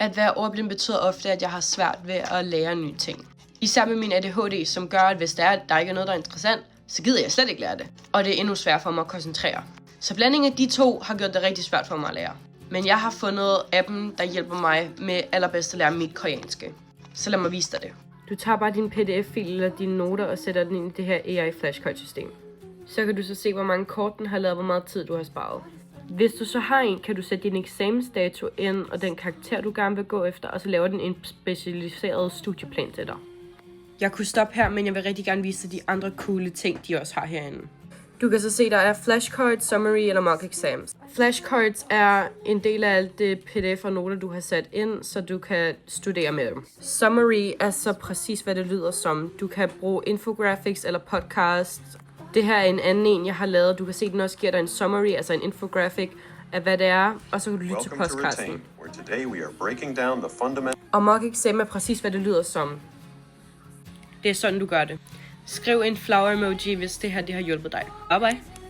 At være ordblind betyder ofte, at jeg har svært ved at lære nye ting. Især med min ADHD, som gør, at hvis der ikke er noget, der er interessant, så gider jeg slet ikke lære det. Og det er endnu sværere for mig at koncentrere. Så blandingen af de to har gjort det rigtig svært for mig at lære. Men jeg har fundet appen, der hjælper mig med allerbedst at lære mit koreanske. Så lad mig vise dig det. Du tager bare din pdf-fil eller dine noter og sætter den ind i det her AI flashcard-system. Så kan du så se, hvor mange kort den har lavet, hvor meget tid du har sparet. Hvis du så har en, kan du sætte din eksamensdato ind og den karakter, du gerne vil gå efter, og så laver den en specialiseret studieplan til dig. Jeg kunne stoppe her, men jeg vil rigtig gerne vise dig de andre coole ting, de også har herinde. Du kan så se, der er flashcards, summary eller mock exams. Flashcards er en del af alt det pdf og noter, du har sat ind, så du kan studere med dem. Summary er så præcis, hvad det lyder som. Du kan bruge infographics eller podcast. Det her er en anden en, jeg har lavet. Du kan se, den også giver dig en summary, altså en infographic af, hvad det er, og så kan du lytte til podcasten. Og mock exam er præcis, hvad det lyder som. Det er sådan, du gør det. Skriv en flower emoji, hvis det her har hjulpet dig. Bye bye.